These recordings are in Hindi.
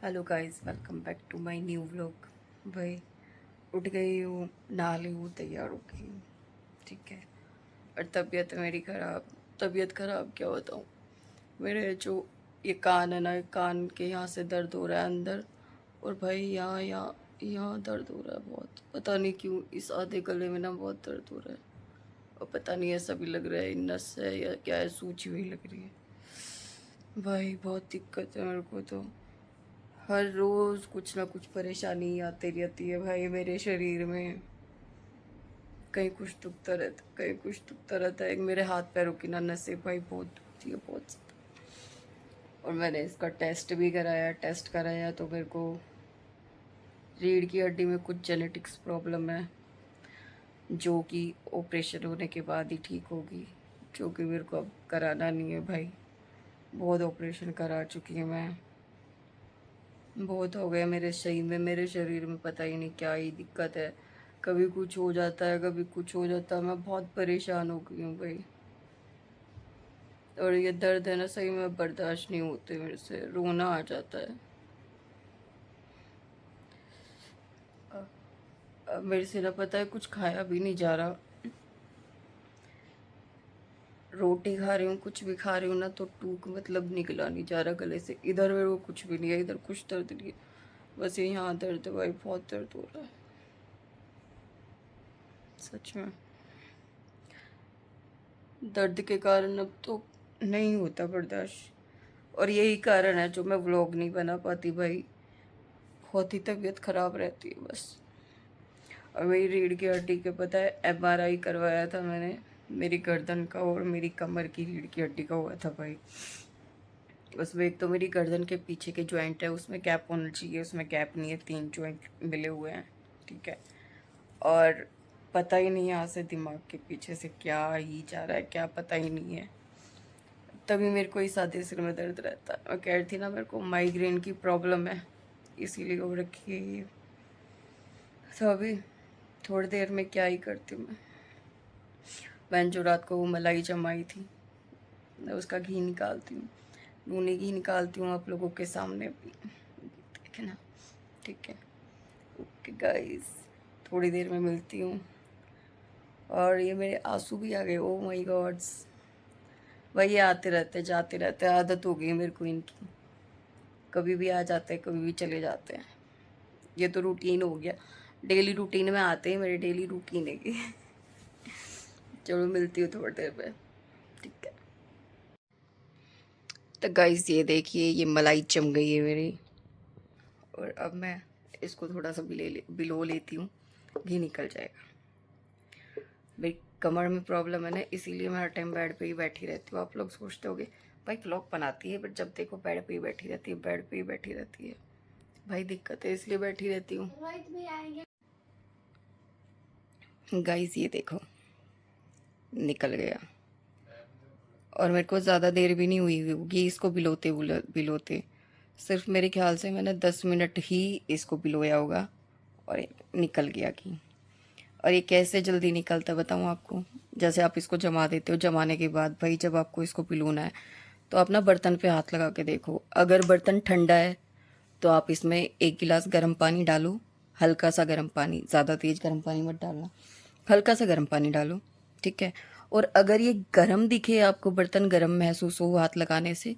Hello guys, welcome back to my new vlog. भाई उठ गई हूँ, नहा ली हूँ, तैयार हो गई हूँ। ठीक है। और तबीयत मेरी ख़राब। तबीयत ख़राब क्या बताऊँ। मेरे जो ये कान है ना, ये कान के यहाँ से दर्द हो रहा है अंदर। और भाई यहाँ यहाँ यहाँ दर्द हो रहा है बहुत, पता नहीं क्यों। इस आधे गले में ना बहुत दर्द हो रहा है। और पता नहीं ऐसा भी लग रहा है नस है या क्या है, सूजी हुई लग रही है। भाई बहुत दिक्कत है मेरे को तो। हर रोज़ कुछ ना कुछ परेशानी आती रहती है भाई मेरे शरीर में। कहीं कुछ दुखता रहता, कहीं कुछ दुखता रहता है। एक मेरे हाथ पैरों की ना नसें भाई बहुत दुखती है, बहुत ज़्यादा। और मैंने इसका टेस्ट कराया तो मेरे को रीढ़ की हड्डी में कुछ जेनेटिक्स प्रॉब्लम है, जो कि ऑपरेशन होने के बाद ही ठीक होगी। जो कि मेरे को अब कराना नहीं है भाई। बहुत ऑपरेशन करा चुकी हूँ मैं। बहुत हो गया मेरे शरीर में पता ही नहीं क्या ही दिक्कत है। कभी कुछ हो जाता है, कभी कुछ हो जाता है। मैं बहुत परेशान हो गई हूँ भाई। और ये दर्द है ना, सही में बर्दाश्त नहीं होते मेरे से, रोना आ जाता है। अब मेरे से ना पता है कुछ खाया भी नहीं जा रहा। रोटी खा रही हूँ, कुछ भी खा रही हूँ ना, तो टूक मतलब निकला नहीं जा रहा गले से। इधर मेरे को कुछ भी नहीं है, इधर कुछ दर्द नहीं है। बस ये यहाँ दर्द है भाई, बहुत दर्द हो रहा है सच में। दर्द के कारण अब तो नहीं होता बर्दाश्त। और यही कारण है जो मैं व्लॉग नहीं बना पाती भाई। बहुत ही तबीयत ख़राब रहती है बस। और मेरी रीढ़ की हड्डी के पता है एमआरआई करवाया था मैंने। मेरी गर्दन का और मेरी कमर की रीढ़ की हड्डी का हुआ था भाई। उसमें एक तो मेरी गर्दन के पीछे के जॉइंट है, उसमें गैप होना चाहिए, उसमें गैप नहीं है, 3 जॉइंट मिले हुए हैं। ठीक है। और पता ही नहीं यहाँ से दिमाग के पीछे से क्या ही जा रहा है, क्या पता ही नहीं है। तभी मेरे को इस आधे सिर में दर्द रहता है। मैं कह रही थी ना, मेरे को माइग्रेन की प्रॉब्लम है, इसीलिए हो रखी है ये। तो अभी थोड़ी देर में क्या ही करती हूँ मैंने जो रात को वो मलाई जमाई थी, मैं उसका घी निकालती हूँ। नूनी घी निकालती हूँ आप लोगों के सामने भी, ठीक है ना। ठीक है। ओके गाइस, थोड़ी देर में मिलती हूँ। और ये मेरे आंसू भी आ गए, ओ माय गॉड्स। वही आते रहते जाते रहते, आदत हो गई मेरे को इनकी। कभी भी आ जाते हैं, कभी भी चले जाते हैं। ये तो रूटीन हो गया, डेली रूटीन में आते हैं, मेरे डेली रूटीन है ये। चलो मिलती हूँ थोड़ी देर में। ठीक है। तो गाइस ये देखिए, ये मलाई जम गई है मेरी। और अब मैं इसको थोड़ा सा बिलो लेती हूँ, घी निकल जाएगा। मेरी कमर में प्रॉब्लम है ना, इसीलिए मैं हर टाइम बेड पे ही बैठी रहती हूँ। आप लोग सोचते होगे भाई व्लॉग बनाती है, बट जब देखो बेड पे ही बैठी रहती है, बेड पे ही बैठी रहती है। भाई दिक्कत है, इसलिए बैठी रहती हूँ। गाइस ये देखो, निकल गया। और मेरे को ज़्यादा देर भी नहीं हुई होगी इसको बिलोते बिलोते। सिर्फ मेरे ख्याल से मैंने 10 मिनट ही इसको बिलोया होगा और ये निकल गया घी। और ये कैसे जल्दी निकलता है बताऊँ आपको। जैसे आप इसको जमा देते हो, जमाने के बाद भाई जब आपको इसको पिलोना है तो आप ना बर्तन पे हाथ लगा के देखो। अगर बर्तन ठंडा है तो आप इसमें 1 गिलास गर्म पानी डालो, हल्का सा गर्म पानी, ज़्यादा तेज़ गर्म पानी मत डालना, हल्का सा गर्म पानी डालो। ठीक है। और अगर ये गर्म दिखे आपको, बर्तन गर्म महसूस हो हाथ लगाने से,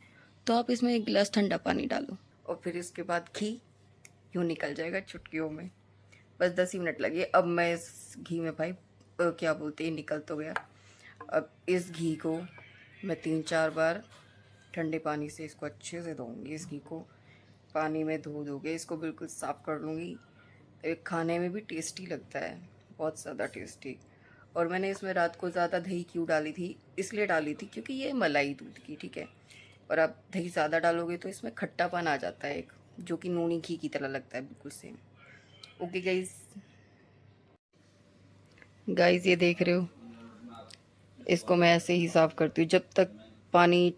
तो आप इसमें 1 गिलास ठंडा पानी डालो। और फिर इसके बाद घी यूँ निकल जाएगा चुटकियों में। बस 10 ही मिनट लगे। अब मैं इस घी में भाई क्या बोलते हैं, निकल तो गया। अब इस घी को मैं 3-4 बार ठंडे पानी से इसको अच्छे से धोऊंगी। इस घी को पानी में धो धोके इसको बिल्कुल साफ़ कर लूँगी। खाने में भी टेस्टी लगता है, बहुत ज़्यादा टेस्टी। और मैंने इसमें रात को ज़्यादा दही क्यों डाली थी, इसलिए डाली थी क्योंकि ये मलाई दूध की, ठीक है। और आप दही ज़्यादा डालोगे तो इसमें खट्टापन आ जाता है एक, जो कि नूनी घी की तरह लगता है बिल्कुल सेम। ओके गाइस, गाइस ये देख रहे हो, इसको मैं ऐसे ही साफ़ करती हूँ जब तक पानी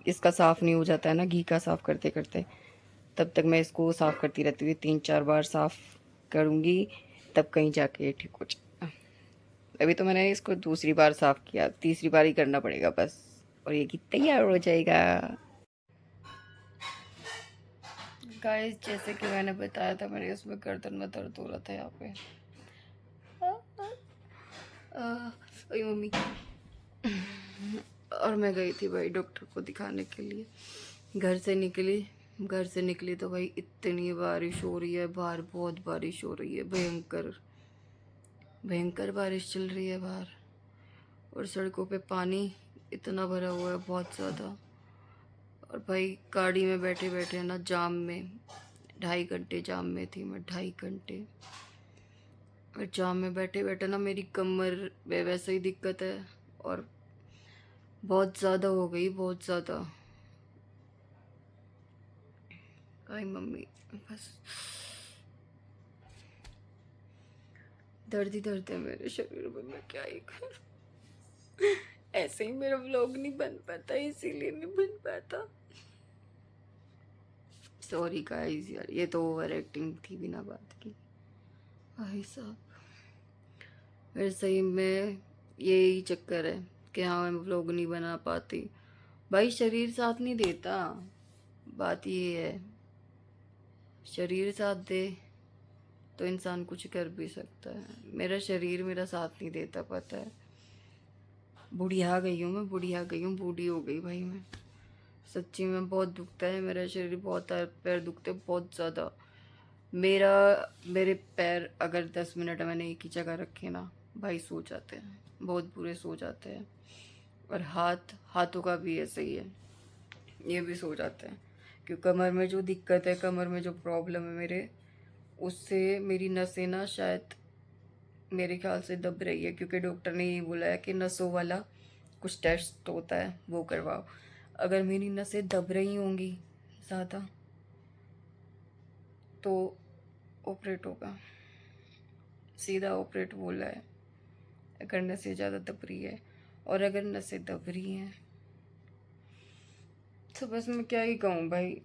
इसका साफ़ नहीं हो जाता है ना, घी का साफ़ करते करते, तब तक मैं इसको साफ़ करती रहती हूँ। 3-4 बार साफ़ करूँगी तब कहीं जाके ये ठीक हो जाए। अभी तो मैंने इसको दूसरी बार साफ़ किया, तीसरी बार ही करना पड़ेगा बस, और ये घी तैयार हो जाएगा। गाइस जैसे कि मैंने बताया था, मेरे उसमें गर्दन में दर्द हो रहा था यहाँ पे। ओए मम्मी। और मैं गई थी भाई डॉक्टर को दिखाने के लिए। घर से निकली तो भाई इतनी बारिश हो रही है बाहर, बहुत बारिश हो रही है, भयंकर भयंकर बारिश चल रही है बाहर। और सड़कों पे पानी इतना भरा हुआ है, बहुत ज़्यादा। और भाई गाड़ी में बैठे बैठे ना जाम में 2.5 घंटे जाम में थी मैं, 2.5 घंटे। और जाम में बैठे बैठे ना मेरी कमर में वैसे ही दिक्कत है, और बहुत ज़्यादा हो गई, बहुत ज़्यादा। आई मम्मी, बस दर्द ही दर्द है मेरे शरीर में, मैं क्या ही करूं। ऐसे ही मेरा व्लॉग नहीं बन पाता, इसीलिए नहीं बन पाता। सॉरी गाइस यार, ये तो ओवर एक्टिंग थी बिना बात की। भाई साहब फिर सही में यही चक्कर है कि हाँ मैं व्लॉग नहीं बना पाती। भाई शरीर साथ नहीं देता, बात ये है। शरीर साथ दे तो इंसान कुछ कर भी सकता है। मेरा शरीर मेरा साथ नहीं देता, पता है। बुढ़िया गई हूँ मैं, बुढ़िया गई हूँ, बूढ़ी हो गई भाई मैं। सच्ची में बहुत दुखता है मेरा शरीर, बहुत पैर दुखते बहुत ज़्यादा। मेरे पैर अगर 10 मिनट मैंने एक ही जगह रखे ना भाई, सो जाते हैं, बहुत बुरे सो जाते हैं। और हाथों का भी ऐसे ही है, ये भी सो जाते हैं। क्योंकि कमर में जो दिक्कत है, कमर में जो प्रॉब्लम है मेरे, उससे मेरी नसें ना शायद मेरे ख्याल से दब रही है। क्योंकि डॉक्टर ने ये बोला है कि नसों वाला कुछ टेस्ट होता है, वो करवाओ। अगर मेरी नसें दब रही होंगी ज़्यादा तो ऑपरेट होगा, सीधा ऑपरेट बोला है। अगर नसें ज़्यादा दब रही है, और अगर नसें दब रही हैं तो बस मैं क्या ही कहूँ भाई,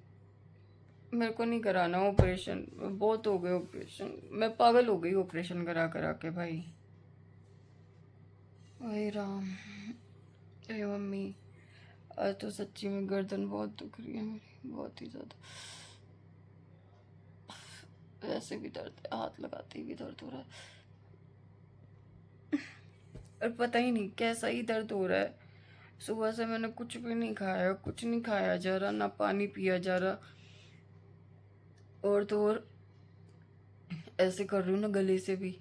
मेरे को नहीं कराना ऑपरेशन, बहुत हो गए ऑपरेशन, मैं पागल हो गई ऑपरेशन करा करा के भाई। ओए राम, ए मम्मी, आज तो सच्ची में गर्दन बहुत दुख रही है मेरी, बहुत ही ज़्यादा। वैसे भी दर्द है, हाथ लगाते ही भी दर्द हो रहा है, और पता ही नहीं कैसा ही दर्द हो रहा है। सुबह से मैंने कुछ भी नहीं खाया, कुछ नहीं खाया जा रहा, ना पानी पिया जा रहा। और तो और ऐसे कर रही हूँ ना गले से भी,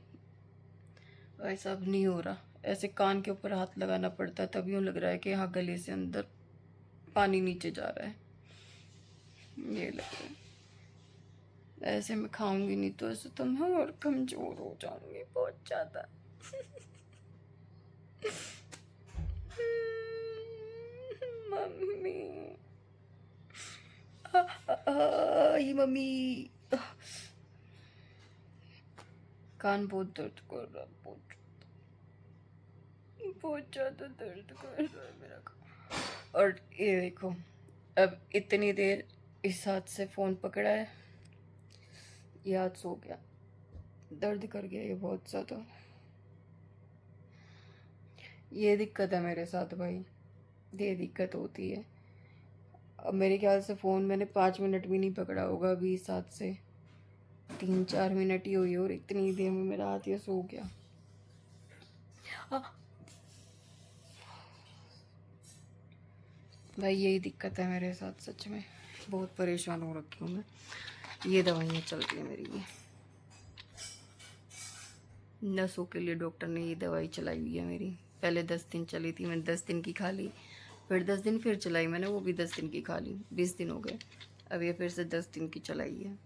भाई साहब नहीं हो रहा। ऐसे कान के ऊपर हाथ लगाना पड़ता है, तब यूँ लग रहा है कि हाँ गले से अंदर पानी नीचे जा रहा है, ये लग रहा है। ऐसे मैं खाऊंगी नहीं तो ऐसे तो मैं और कमजोर हो जाऊंगी बहुत ज़्यादा। मम्मी, ये मम्मी, कान बहुत दर्द कर रहा है, बहुत ज़्यादा दर्द कर रहा है मेरा कान। और ये देखो, अब इतनी देर इस हाथ से फ़ोन पकड़ा है, ये हाथ सो गया, दर्द कर गया ये बहुत ज़्यादा। ये दिक्कत है मेरे साथ भाई, ये दिक्कत होती है। अब मेरे ख्याल से फ़ोन मैंने 5 मिनट भी नहीं पकड़ा होगा अभी, इस हाथ से 3-4 मिनट ही हुई, और इतनी देर में मेरा हाथ ये सो गया। भाई यही दिक्कत है मेरे साथ, सच में बहुत परेशान हो रखी हूँ मैं। ये दवाइयाँ चल रही है मेरी, ये नसों के लिए डॉक्टर ने ये दवाई चलाई हुई है मेरी। पहले 10 दिन चली थी, मैंने 10 दिन की खा ली, फिर 10 दिन फिर चलाई मैंने, वो भी 10 दिन की खा ली, 20 दिन हो गए। अब ये फिर से 10 दिन की चलाई है।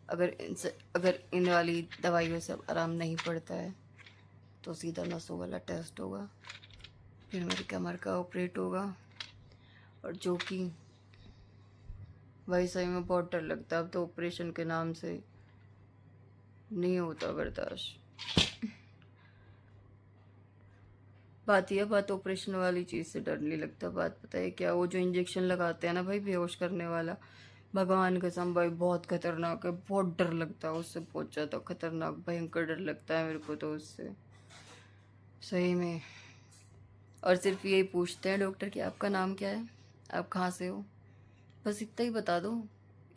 अगर इन वाली दवाइयों से आराम नहीं पड़ता है तो सीधा नसों वाला टेस्ट होगा, फिर मेरी कमर का ऑपरेट होगा। और जो कि भाई सही में बहुत डर लगता है, अब तो ऑपरेशन के नाम से नहीं होता बर्दाश्त। बात ऑपरेशन वाली चीज़ से डर नहीं लगता। बात पता है क्या, वो जो इंजेक्शन लगाते हैं ना भाई बेहोश करने वाला, भगवान कसम भाई बहुत खतरनाक है, बहुत डर लगता है उससे, बहुत ज़्यादा खतरनाक भयंकर डर लगता है मेरे को तो उससे, सही में। और सिर्फ यही पूछते हैं डॉक्टर कि आपका नाम क्या है, आप कहाँ से हो, बस इतना ही बता दो,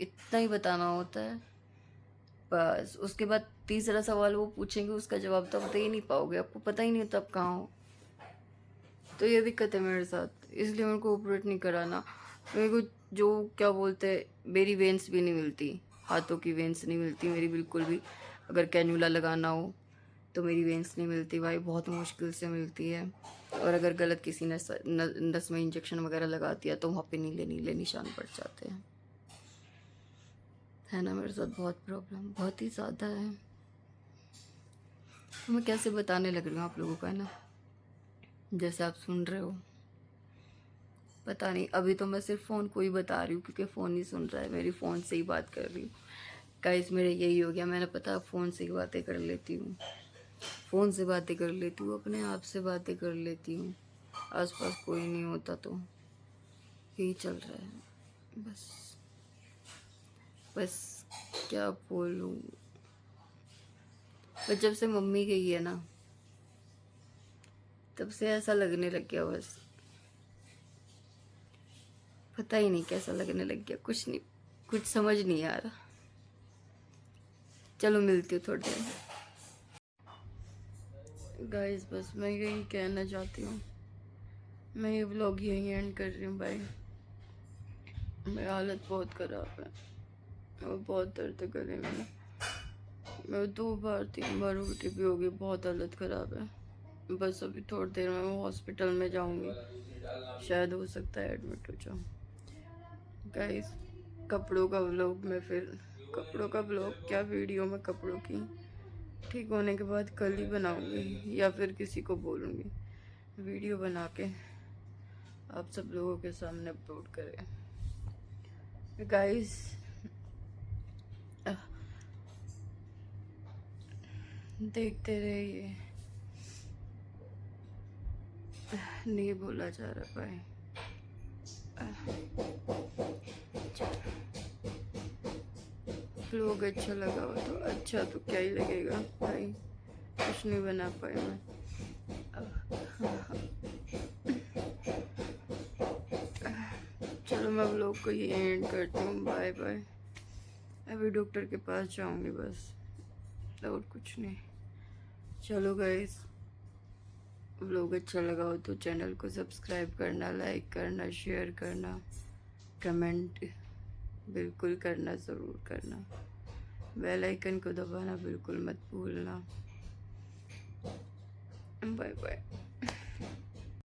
इतना ही बताना होता है बस। उसके बाद तीसरा सवाल वो पूछेंगे, उसका जवाब तो आप दे ही नहीं पाओगे, आपको पता ही नहीं होता आप कहाँ हो। तो ये दिक्कत है मेरे साथ, इसलिए मेरे को ऑपरेट नहीं कराना। मेरे को जो क्या बोलते हैं, मेरी वेंस भी नहीं मिलती, हाथों की वेंस नहीं मिलती मेरी बिल्कुल भी। अगर कैन्यूला लगाना हो तो मेरी वेंस नहीं मिलती भाई, बहुत मुश्किल से मिलती है। और अगर गलत किसी ने नस में इंजेक्शन वगैरह लगा दिया तो वहाँ पे नीले नीले निशान पड़ जाते हैं। है ना, मेरे साथ बहुत प्रॉब्लम, बहुत ही ज़्यादा है। तो मैं कैसे बताने लग रही हूँ आप लोगों का, है ना, जैसे आप सुन रहे हो। पता नहीं, अभी तो मैं सिर्फ फ़ोन को ही बता रही हूँ क्योंकि फ़ोन ही सुन रहा है मेरी, फ़ोन से ही बात कर रही हूँ। गाइस मेरे यही हो गया, मैंने पता फ़ोन से ही बातें कर लेती हूँ, फ़ोन से बातें कर लेती हूँ, अपने आप से बातें कर लेती हूँ, आसपास कोई नहीं होता तो यही चल रहा है बस। बस क्या बोलूँ, पर जब से मम्मी गई है ना, तब से ऐसा लगने लग गया बस, पता ही नहीं कैसा लगने लग गया, कुछ नहीं, कुछ समझ नहीं आ रहा। चलो मिलती हूँ थोड़ी देर। गाइस बस मैं यही कहना चाहती हूँ, मैं ये व्लॉग यहीं एंड कर रही हूँ भाई। मेरी हालत बहुत ख़राब है और बहुत दर्द है गले में। मैं 2 बार 3 बार उल्टी भी हो गई, बहुत हालत ख़राब है। बस अभी थोड़ी देर में मैं हॉस्पिटल में जाऊँगी, शायद हो सकता है एडमिट हो जाऊँ। गाइस कपड़ों का व्लॉग में फिर, कपड़ों का व्लॉग क्या, वीडियो में कपड़ों की ठीक होने के बाद कल ही बनाऊंगी, या फिर किसी को बोलूँगी वीडियो बना के आप सब लोगों के सामने अपलोड करें। गाइस देखते रहिए, नहीं बोला जा रहा भाई। व्लॉग अच्छा लगा हो तो अच्छा, तो क्या ही लगेगा भाई, कुछ नहीं बना पाई मैं। चलो मैं व्लॉग को ये एंड करती हूँ, बाय बाय। अभी डॉक्टर के पास जाऊँगी बस, और कुछ नहीं। चलो गाइस, व्लॉग अच्छा लगा हो तो चैनल को सब्सक्राइब करना, लाइक करना, शेयर करना, कमेंट बिल्कुल करना, ज़रूर करना। बेल आइकन को दबाना बिल्कुल मत भूलना। Bye bye.